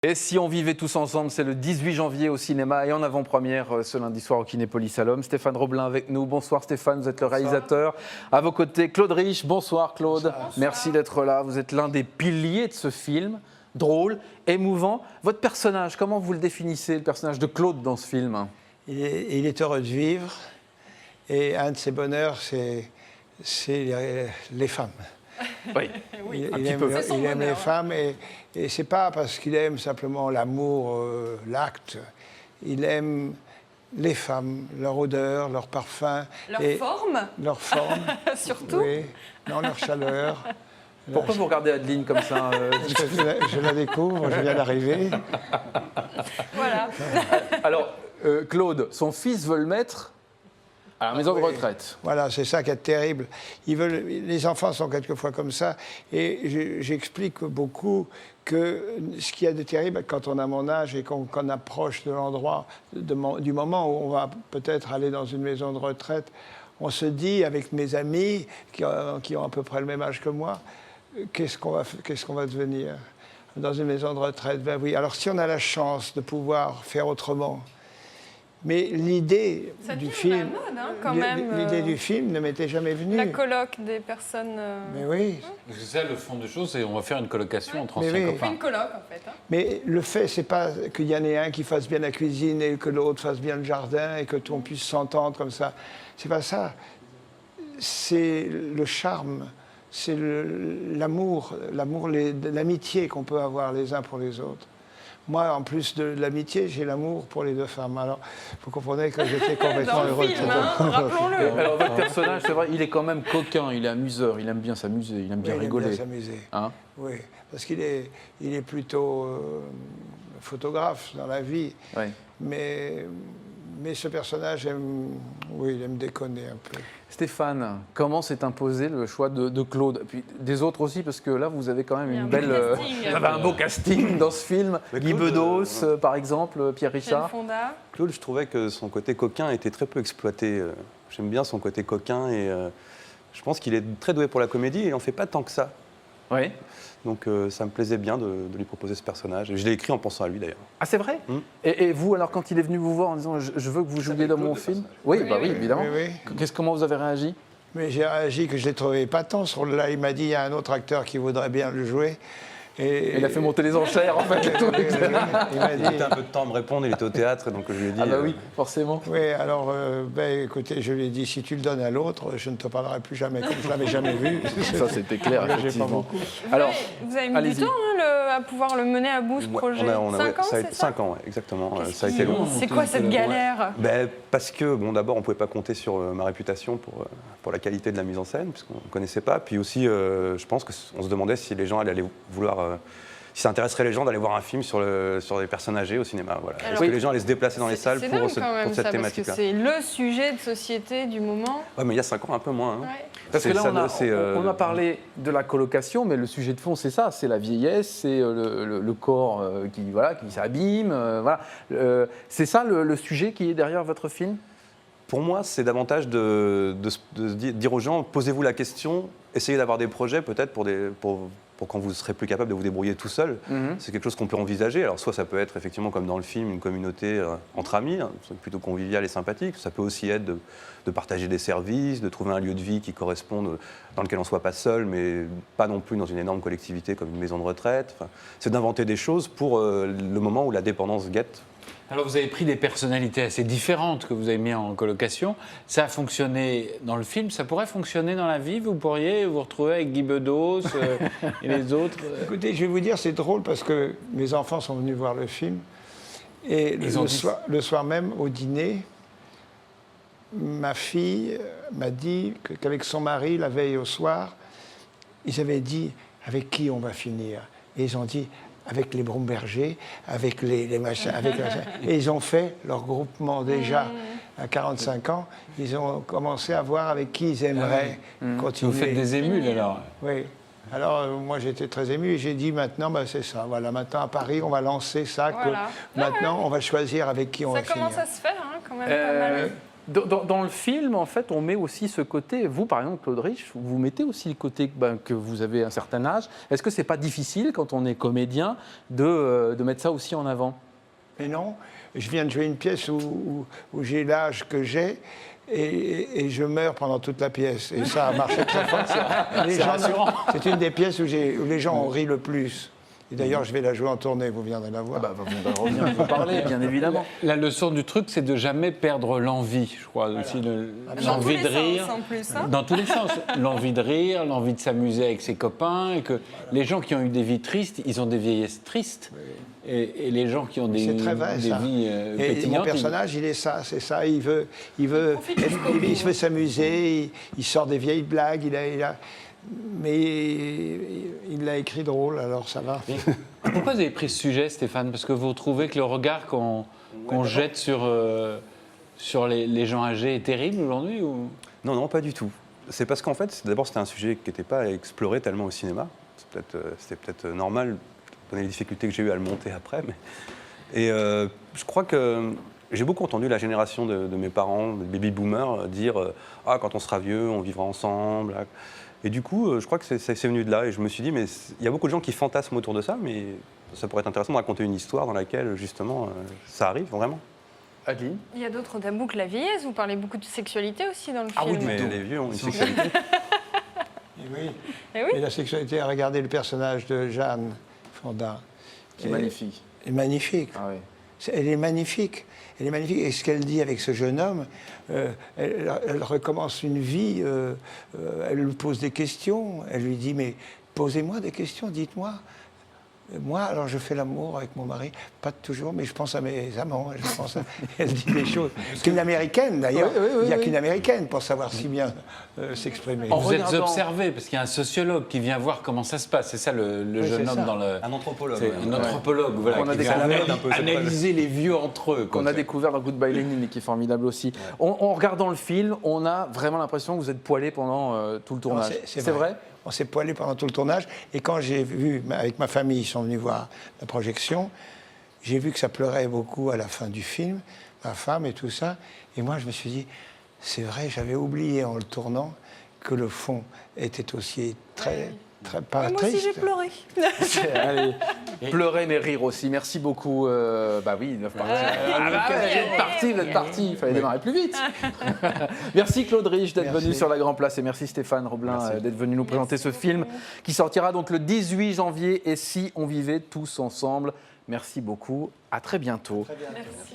Et si on vivait tous ensemble, c'est le 18 janvier au cinéma et en avant-première ce lundi soir au Kinépolis à l'Homme. Stéphane Roblin avec nous. Bonsoir Stéphane, vous êtes le réalisateur. À vos côtés, Claude Rich. Bonsoir Claude. Bonsoir. Merci d'être là. Vous êtes l'un des piliers de ce film. Drôle, émouvant. Votre personnage, comment vous le définissez, le personnage de Claude dans ce film? Il est heureux de vivre et un de ses bonheurs, c'est les femmes. Oui, il aime les femmes et c'est pas parce qu'il aime simplement l'amour, l'acte. Il aime les femmes, leur odeur, leur parfum. Leur forme. Surtout. Oui, non, leur chaleur. Pourquoi vous regardez Adeline comme ça Parce que je la découvre, je viens d'arriver. Voilà. Alors, Claude, son fils veut le mettre à la maison de retraite. Voilà, c'est ça qui est terrible. Les enfants sont quelquefois comme ça. Et j'explique beaucoup que ce qu'il y a de terrible quand on a mon âge et qu'on approche de l'endroit, du moment où on va peut-être aller dans une maison de retraite, on se dit avec mes amis qui ont à peu près le même âge que moi, qu'est-ce qu'on va devenir dans une maison de retraite? Ben oui. Alors si on a la chance de pouvoir faire autrement. Mais l'idée du film, l'idée du film ne m'était jamais venue. La coloc des personnes. Mais oui. Parce que ça, le fond de choses, c'est on va faire une colocation entre anciens copains. Une coloc en fait. Hein. Mais le fait, c'est pas qu'il y en ait un qui fasse bien la cuisine et que l'autre fasse bien le jardin et que tout on puisse s'entendre comme ça. C'est pas ça. C'est le charme, c'est l'amour, l'amitié qu'on peut avoir les uns pour les autres. Moi, en plus de l'amitié, j'ai l'amour pour les deux femmes. Alors, vous comprenez que j'étais complètement heureux de ça. Rappelons-le. Alors, votre personnage, c'est vrai, il est quand même coquin, il est amuseur, il aime bien s'amuser, il aime bien rigoler. Il aime bien s'amuser. Hein? Oui, parce qu'il est plutôt photographe dans la vie. Oui. Mais ce personnage il aime déconner un peu. Stéphane, comment s'est imposé le choix de Claude? Puis des autres aussi, parce que là, vous avez quand même un beau casting dans ce film. Guy Bedos, par exemple, Pierre Richard. Claude, je trouvais que son côté coquin était très peu exploité. J'aime bien son côté coquin et je pense qu'il est très doué pour la comédie et il n'en fait pas tant que ça. Oui. Donc ça me plaisait bien de lui proposer ce personnage. Et je l'ai écrit en pensant à lui d'ailleurs. Ah, c'est vrai? Et vous, alors, quand il est venu vous voir en disant « je veux que vous jouiez dans mon film », oui, évidemment. Oui. Comment vous avez réagi? Mais j'ai réagi que je l'ai trouvé pas tant sur le là. Il m'a dit il y a un autre acteur qui voudrait bien le jouer. Et il a fait monter les enchères, en fait. Il m'a dit un peu de temps à me répondre, il était au théâtre, donc je lui ai dit... Ah bah oui, forcément. Oui, alors, écoutez, je lui ai dit, si tu le donnes à l'autre, je ne te parlerai plus jamais, comme je ne l'avais jamais vu. Ça, c'était clair, effectivement. Pas beaucoup. Alors, vous avez mis du temps à pouvoir le mener à bout, ce projet. 5 ans, c'est ça? 5 ans, ouais, exactement. Ça a été long. C'est quoi cette galère? Parce que, d'abord, on ne pouvait pas compter sur ma réputation pour la qualité de la mise en scène, puisqu'on ne connaissait pas. Puis aussi, je pense qu'on se demandait si les gens allaient vouloir... si ça intéresserait les gens d'aller voir un film sur les personnes âgées au cinéma. Voilà. Est-ce que les gens allaient se déplacer dans les salles pour cette thématique-là? C'est le sujet de société du moment. Oui, mais il y a 5 ans, un peu moins. Hein. Ouais. Parce que là, on a parlé de la colocation, mais le sujet de fond, c'est ça, c'est la vieillesse, c'est le corps qui s'abîme. Voilà. C'est ça le sujet qui est derrière votre film? Pour moi, c'est davantage de dire aux gens, posez-vous la question, essayez d'avoir des projets peut-être pour quand vous serez plus capable de vous débrouiller tout seul. C'est quelque chose qu'on peut envisager. Alors soit ça peut être effectivement comme dans le film, une communauté entre amis, plutôt conviviale et sympathique. Ça peut aussi être de partager des services, de trouver un lieu de vie qui corresponde, dans lequel on ne soit pas seul, mais pas non plus dans une énorme collectivité comme une maison de retraite. Enfin, c'est d'inventer des choses pour le moment où la dépendance guette. Alors vous avez pris des personnalités assez différentes que vous avez mis en colocation. Ça a fonctionné dans le film, ça pourrait fonctionner dans la vie? Vous pourriez vous retrouver avec Guy Bedos et les autres? Écoutez, je vais vous dire, c'est drôle parce que mes enfants sont venus voir le film. Et le soir même, au dîner, ma fille m'a dit qu'avec son mari, la veille au soir, ils avaient dit avec qui on va finir. Et ils ont dit avec les Bromberger, avec les machins, Et ils ont fait leur groupement déjà à 45 ans. Ils ont commencé à voir avec qui ils aimeraient continuer. Vous faites des émules alors? Oui. Alors, moi, j'étais très ému et j'ai dit maintenant, c'est ça. Voilà, maintenant à Paris, on va lancer ça. Voilà. Maintenant, on va choisir avec qui on va finir. Ça commence à se faire, hein, quand même, pas mal. Dans le film, en fait, on met aussi ce côté, vous par exemple, Claude Rich, vous mettez aussi le côté que vous avez un certain âge. Est-ce que c'est pas difficile, quand on est comédien, de mettre ça aussi en avant? Mais non, je viens de jouer une pièce où j'ai l'âge que j'ai et je meurs pendant toute la pièce. Et ça a marché très fort. C'est une des pièces où les gens ont ri le plus. Et d'ailleurs, je vais la jouer en tournée, vous viendrez la voir. Vous revenez vous parler, bien évidemment. La leçon du truc, c'est de jamais perdre l'envie, je crois. Voilà. Aussi l'envie de rire. En plus, hein. Dans tous les sens. L'envie de rire, l'envie de s'amuser avec ses copains. Et que les gens qui ont eu des vies tristes, ils ont des vieillesses tristes. Et les gens qui ont des vies pétillantes. Et mon personnage, il est ça, c'est ça. Il veut s'amuser, il sort des vieilles blagues, mais il l'a écrit drôle, alors ça va. Pourquoi vous avez pris ce sujet, Stéphane? Parce que vous trouvez que le regard qu'on jette sur les gens âgés est terrible aujourd'hui ou... Non, pas du tout. C'est parce qu'en fait, d'abord, c'était un sujet qui n'était pas exploré tellement au cinéma. C'était peut-être normal, donné les difficultés que j'ai eues à le monter après. Et je crois que j'ai beaucoup entendu la génération de mes parents, des baby-boomers, dire « Ah, quand on sera vieux, on vivra ensemble ». Et du coup, je crois que c'est venu de là. Et je me suis dit, mais il y a beaucoup de gens qui fantasment autour de ça, mais ça pourrait être intéressant de raconter une histoire dans laquelle, justement, ça arrive vraiment. Adeline? Il y a d'autres tabous que la vieillesse. Vous parlez beaucoup de sexualité aussi dans le film. Ah oui, mais les vieux ont une sexualité. Et la sexualité, regardez le personnage de Jeanne Fonda. Qui est magnifique. Elle est magnifique. Ah oui. Elle est magnifique. Elle est magnifique. Et ce qu'elle dit avec ce jeune homme, elle recommence une vie, elle lui pose des questions. Elle lui dit, mais posez-moi des questions, dites-moi. Moi, alors je fais l'amour avec mon mari, pas toujours, mais je pense à mes amants. Elle dit des choses. C'est une américaine d'ailleurs. Il n'y a qu'une américaine pour savoir si bien s'exprimer. Vous êtes observé, parce qu'il y a un sociologue qui vient voir comment ça se passe. C'est ça le jeune homme dans le. Un anthropologue. Un anthropologue, voilà. On a qui vient analyser les vieux entre eux. Qu'on a découvert dans Goodbye Lenin, qui est formidable aussi. Ouais. En regardant le film, on a vraiment l'impression que vous êtes poilé pendant tout le tournage. C'est vrai? On s'est poilé pendant tout le tournage. Et quand j'ai vu, avec ma famille, ils sont venus voir la projection, j'ai vu que ça pleurait beaucoup à la fin du film, ma femme et tout ça. Et moi, je me suis dit, c'est vrai, j'avais oublié en le tournant que le fond était aussi très pas moi triste. aussi, j'ai pleuré. Allez, pleurer mais rire aussi. Merci beaucoup. Bah oui, ils doivent partir. Vous êtes parti. Il fallait démarrer plus vite. Merci Claude Rich d'être venu sur la Grand Place et merci Stéphane Roblin d'être venu nous présenter ce film qui sortira donc le 18 janvier. Et si on vivait tous ensemble. Merci beaucoup. À très bientôt. Merci.